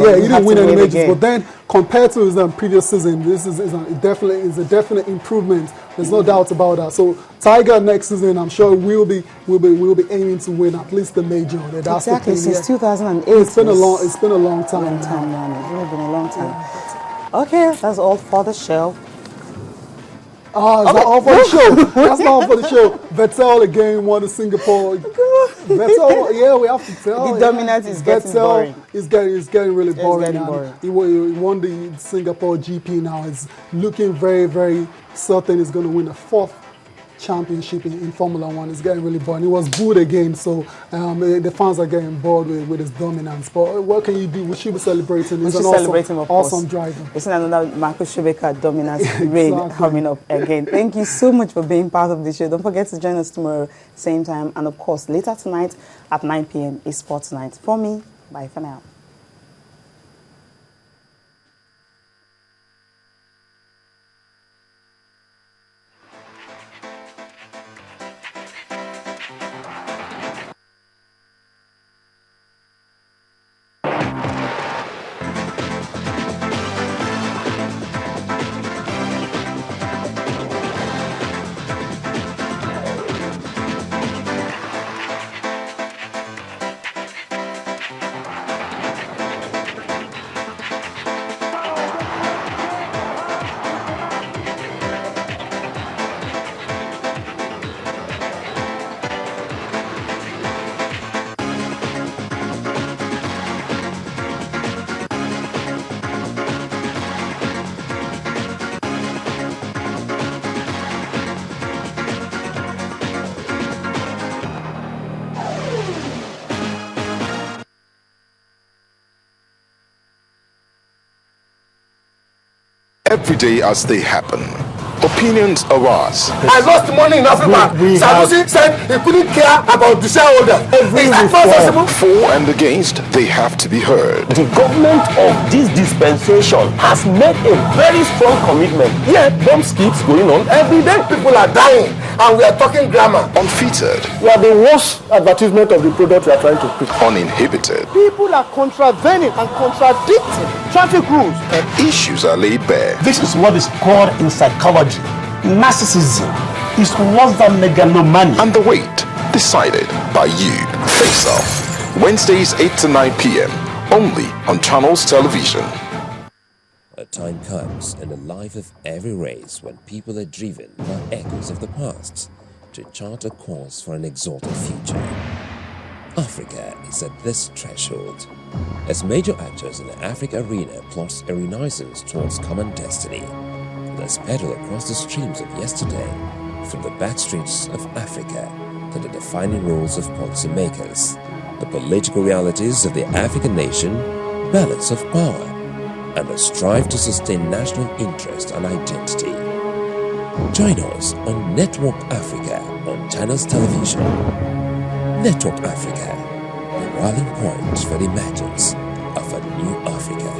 Yeah, he didn't win any majors, but then compared to his previous season, this is a definite improvement. There's no doubt about that. So Tiger next season, I'm sure will be aiming to win at least the major. That's exactly, the thing, since 2008. It's been a long time. Man. It's really been a long time. Yeah. Okay, that's all for the show. Is that all for the show? That's not all for the show. Vettel again won the Singapore. Vettel, yeah, we have to tell. The dominance is getting boring. It's getting really boring. It's getting boring. He won the Singapore GP now. It's looking very, very certain he's going to win the 4th championship in Formula One. It's getting really boring. He was booed again, so the fans are getting bored with his dominance. But what can you do? We should be celebrating. We should celebrate him, of awesome driver. It's another Marcus Schumacher dominance reign coming up again. Thank you so much for being part of the show. Don't forget to join us tomorrow, same time, and of course later tonight at 9 p.m. is Sports Night. For me, bye for now. Every day as they happen, opinions arise. I lost money in Africa. Sanusi said he couldn't care about the shareholder. Is that possible? For and against, they have to be heard. The government of this dispensation has made a very strong commitment. Yet, bomb keeps going on every day. People are dying, and we are talking grammar. Unfeatured. We are the worst advertisement of the product we are trying to push. Uninhibited. People are contravening and contradicting traffic rules. And issues are laid bare. This is what is called in psychology narcissism. Is worse than megalomania. And the weight decided by you. Face Off. Wednesdays 8 to 9 p.m. only on Channels Television. A time comes in the life of every race when people are driven by echoes of the past to chart a course for an exalted future. Africa is at this threshold as major actors in the Africa arena plots a renaissance towards common destiny. Let's pedal across the streams of yesterday, from the backstreets of Africa to the defining roles of policymakers, the political realities of the African nation, balance of power, and the strive to sustain national interest and identity. Join us on Network Africa on Channels Television. Network Africa, the rallying point for the emergence of a new Africa.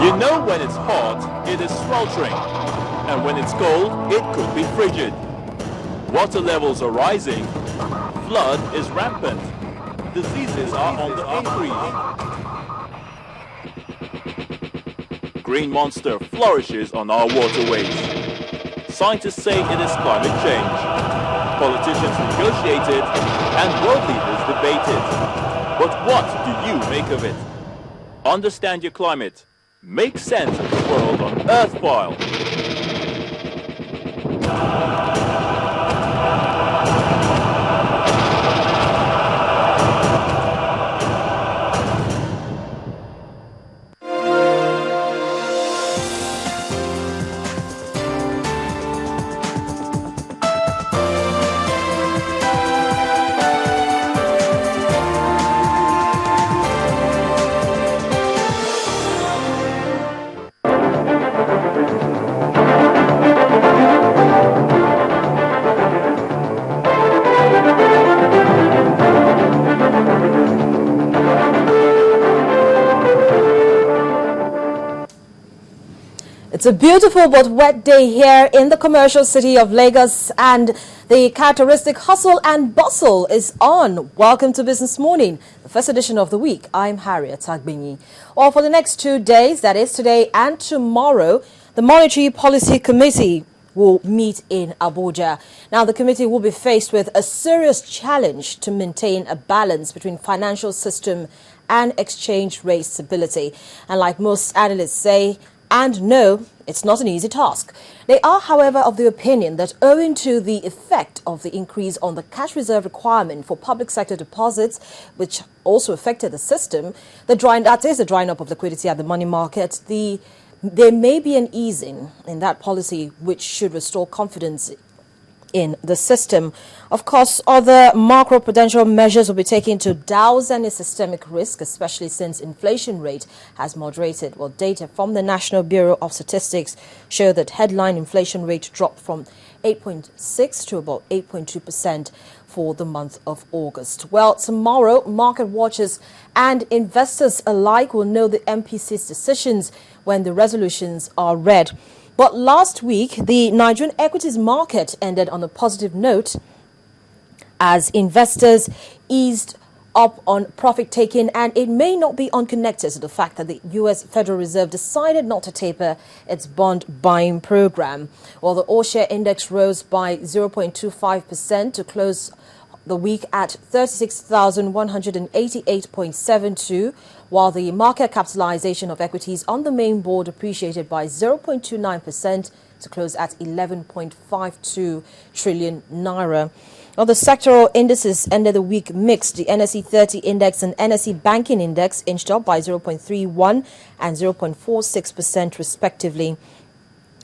You know when it's hot, it is sweltering, and when it's cold, it could be frigid. Water levels are rising, flood is rampant, diseases are on the increase. Green monster flourishes on our waterways. Scientists say it is climate change. Politicians negotiate it, and world leaders debate it. But what do you make of it? Understand your climate. Make sense of the world on Earth File. It's a beautiful but wet day here in the commercial city of Lagos, and the characteristic hustle and bustle is on. Welcome to Business Morning, the first edition of the week. I'm Harriet Agbinyi. Well, for the next 2 days, that is today and tomorrow, the Monetary Policy Committee will meet in Abuja. Now, the committee will be faced with a serious challenge to maintain a balance between financial system and exchange rate stability. And like most analysts say, and no, it's not an easy task. They are, however, of the opinion that owing to the effect of the increase on the cash reserve requirement for public sector deposits, which also affected the system, the drying up of liquidity at the money market, there may be an easing in that policy which should restore confidence in the system. Of course, other macroprudential measures will be taken to douse any systemic risk, especially since inflation rate has moderated. Well, data from the National Bureau of Statistics show that headline inflation rate dropped from 8.6 to about 8.2% for the month of August. Well, tomorrow, market watchers and investors alike will know the MPC's decisions when the resolutions are read. But last week, the Nigerian equities market ended on a positive note as investors eased up on profit taking, and it may not be unconnected to the fact that the U.S. Federal Reserve decided not to taper its bond buying program. Well, the all-share index rose by 0.25% to close the week at 36,188.72, while the market capitalization of equities on the main board appreciated by 0.29% to close at 11.52 trillion naira. Well, the sectoral indices ended the week mixed. The NSE 30 index and NSE banking index inched up by 0.31 and 0.46% respectively.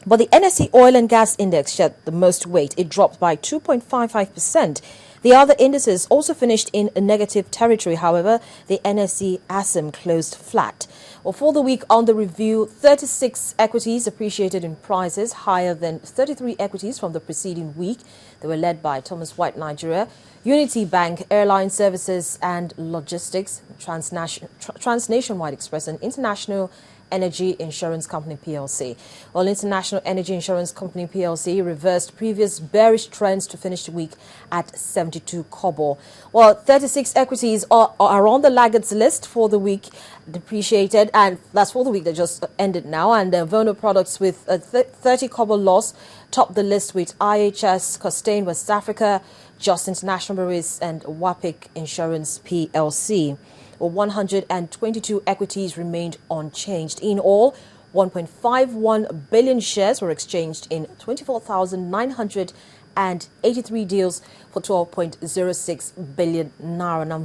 But the NSE oil and gas index shed the most weight. It dropped by 2.55%. The other indices also finished in a negative territory. However, the NSE ASIM closed flat. Well, for the week on the review, 36 equities appreciated in prices, higher than 33 equities from the preceding week. They were led by Thomas White Nigeria, Unity Bank, Airline Services and Logistics, Transnationwide Express, and International Energy Insurance Company PLC. Well, International Energy Insurance Company PLC reversed previous bearish trends to finish the week at 72 kobo. Well, 36 equities are on the laggards list for the week, depreciated, and that's for the week that just ended now. And Vono Products with a 30 kobo loss topped the list with IHS, Costain West Africa, Just International Breweries, and WAPIC Insurance PLC. 122 equities remained unchanged. In all, 1.51 billion shares were exchanged in 24,983 deals for 12.06 billion naira. Now,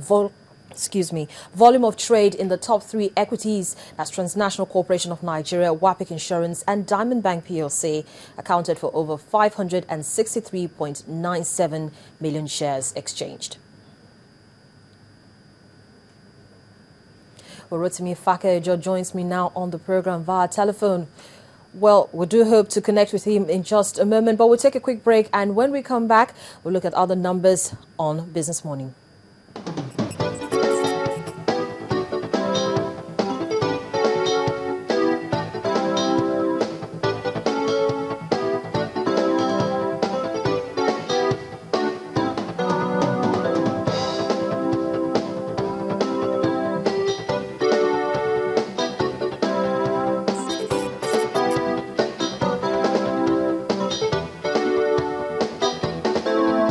volume of trade in the top three equities, that's Transnational Corporation of Nigeria, WAPIC Insurance, and Diamond Bank PLC, accounted for over 563.97 million shares exchanged. Well, Rotimi Fakejo joins me now on the program via telephone. Well, we do hope to connect with him in just a moment, but we'll take a quick break, and when we come back, we'll look at other numbers on Business Morning.